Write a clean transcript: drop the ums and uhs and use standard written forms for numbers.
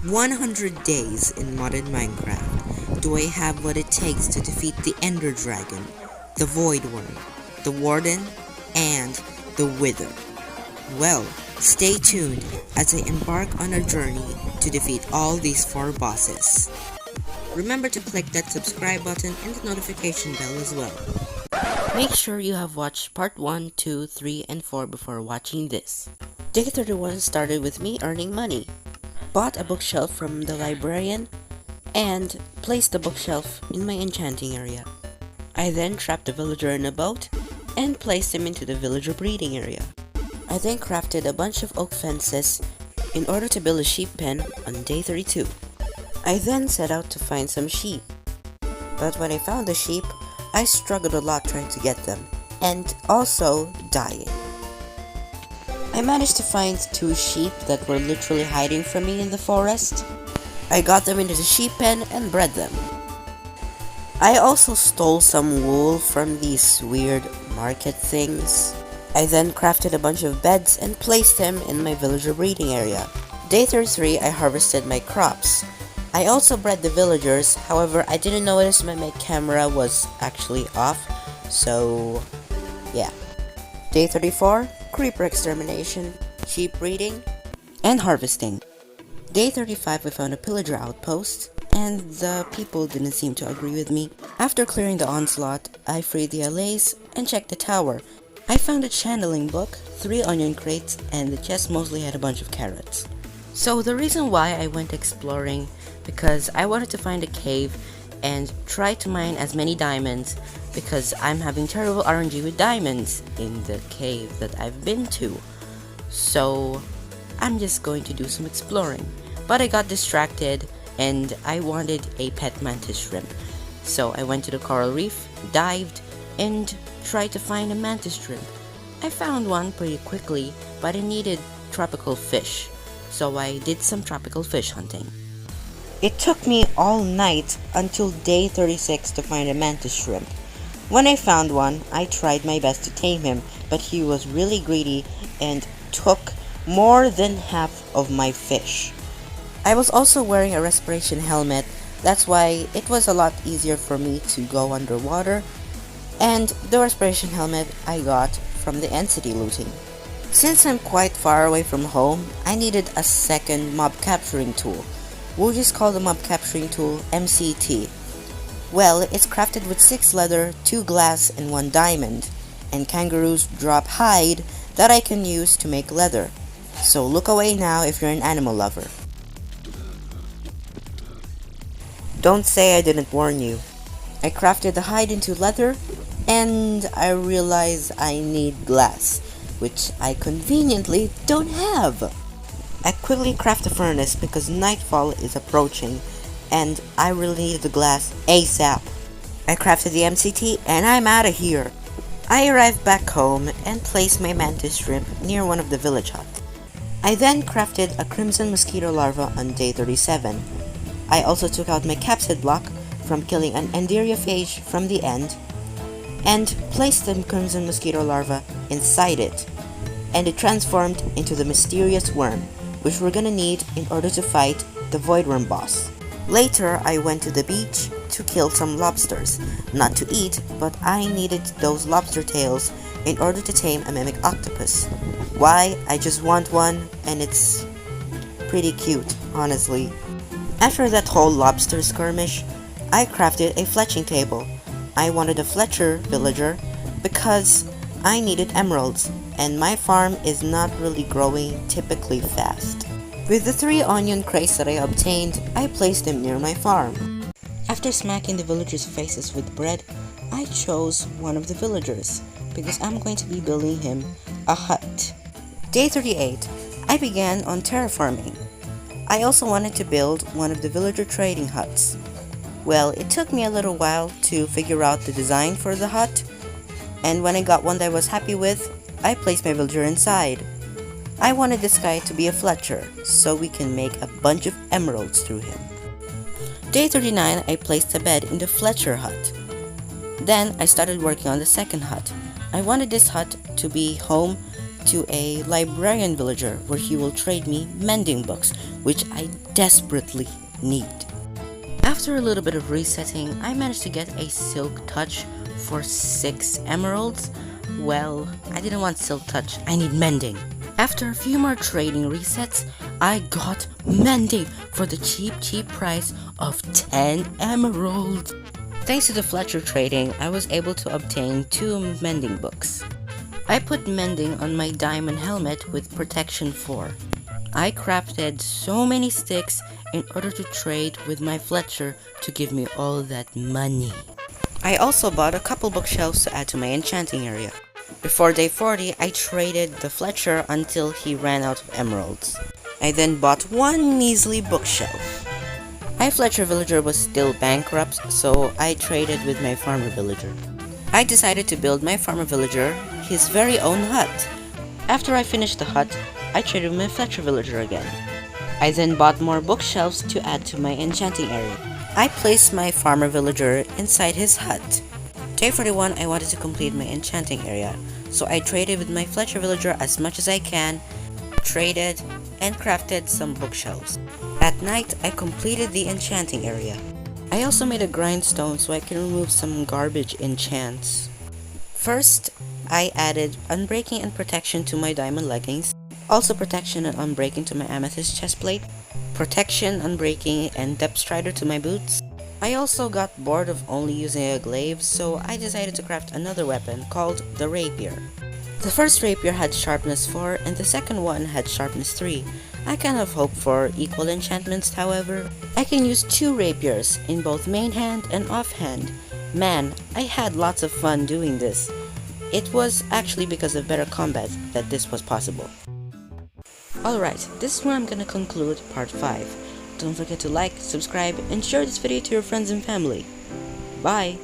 100 days in modded Minecraft. Do I have what it takes to defeat the Ender Dragon, the Void Worm, the Warden, and the Wither? Well, stay tuned as I embark on a journey to defeat all these 4 bosses. Remember to click that subscribe button and the notification bell as well. Make sure you have watched part 1, 2, 3, and 4 before watching this. Day 31 started with me earning money. Bought a bookshelf from the librarian and placed the bookshelf in my enchanting area. I then trapped the villager in a boat and placed him into the villager breeding area. I then crafted a bunch of oak fences in order to build a sheep pen on day 32. I then set out to find some sheep, but when I found the sheep, I struggled a lot trying to get them, and also dying. I managed to find 2 sheep that were literally hiding from me in the forest. I got them into the sheep pen and bred them. I also stole some wool from these weird market things. I then crafted a bunch of beds and placed them in my villager breeding area. Day 33, I harvested my crops. I also bred the villagers, however I didn't notice my camera was actually off, so yeah. Day 34, creeper extermination, sheep breeding, and harvesting. Day 35, I found a pillager outpost, and the people didn't seem to agree with me. After clearing the onslaught, I freed the allays and checked the tower. I found a channeling book, 3 onion crates, and the chest mostly had a bunch of carrots. So the reason why I went exploring, because I wanted to find a cave and try to mine as many diamonds, because I'm having terrible RNG with diamonds in the cave that I've been to. So I'm just going to do some exploring. But I got distracted and I wanted a pet mantis shrimp. So I went to the coral reef, dived, and tried to find a mantis shrimp. I found one pretty quickly, but I needed tropical fish. So I did some tropical fish hunting. It took me all night until day 36 to find a mantis shrimp. When I found one, I tried my best to tame him, but he was really greedy and took more than half of my fish. I was also wearing a respiration helmet, that's why it was a lot easier for me to go underwater, and the respiration helmet I got from the NCT looting. Since I'm quite far away from home, I needed a second mob capturing tool. We'll just call the mob capturing tool MCT. Well, it's crafted with 6 leather, 2 glass, and 1 diamond, and kangaroos drop hide that I can use to make leather. So look away now if you're an animal lover. Don't say I didn't warn you. I crafted the hide into leather, and I realized I need glass, which I conveniently don't have. I quickly craft a furnace because nightfall is approaching and I really need the glass ASAP. I crafted the MCT and I'm out of here. I arrived back home and placed my mantis shrimp near one of the village huts. I then crafted a crimson mosquito larva on day 37. I also took out my capsid block from killing an enderiophage from the end and placed the crimson mosquito larva inside it, and it transformed into the mysterious worm, which we're gonna need in order to fight the Void Worm boss. Later, I went to the beach to kill some lobsters. Not to eat, but I needed those lobster tails in order to tame a mimic octopus. Why? I just want one, and it's pretty cute, honestly. After that whole lobster skirmish, I crafted a fletching table. I wanted a Fletcher villager because I needed emeralds, and my farm is not really growing typically fast. With the 3 onion crates that I obtained, I placed them near my farm. After smacking the villagers' faces with bread, I chose one of the villagers because I'm going to be building him a hut. Day 38, I began on terraforming. I also wanted to build one of the villager trading huts. Well, it took me a little while to figure out the design for the hut, and when I got one that I was happy with, I placed my villager inside. I wanted this guy to be a Fletcher, so we can make a bunch of emeralds through him. Day 39, I placed a bed in the Fletcher hut. Then I started working on the second hut. I wanted this hut to be home to a librarian villager where he will trade me mending books, which I desperately need. After a little bit of resetting, I managed to get a Silk Touch for 6 emeralds. Well, I didn't want Silk Touch, I need mending. After a few more trading resets, I got mending for the cheap price of 10 emeralds. Thanks to the Fletcher trading, I was able to obtain 2 mending books. I put mending on my diamond helmet with protection 4. I crafted so many sticks in order to trade with my Fletcher to give me all that money. I also bought a couple bookshelves to add to my enchanting area. Before day 40, I traded the Fletcher until he ran out of emeralds. I then bought one measly bookshelf. My Fletcher villager was still bankrupt, so I traded with my farmer villager. I decided to build my farmer villager his very own hut. After I finished the hut, I traded with my Fletcher villager again. I then bought more bookshelves to add to my enchanting area. I placed my farmer villager inside his hut. Day 41, I wanted to complete my enchanting area, so I traded with my Fletcher villager as much as I can, traded, and crafted some bookshelves. At night, I completed the enchanting area. I also made a grindstone so I can remove some garbage enchants. First, I added unbreaking and protection to my diamond leggings, also protection and unbreaking to my amethyst chestplate, protection, unbreaking, and depth strider to my boots. I also got bored of only using a glaive, so I decided to craft another weapon called the rapier. The first rapier had sharpness 4 and the second one had sharpness 3. I kind of hoped for equal enchantments, however. I can use 2 rapiers in both main hand and offhand. Man, I had lots of fun doing this. It was actually because of better combat that this was possible. Alright, this is where I'm gonna conclude part 5. Don't forget to like, subscribe, and share this video to your friends and family. Bye!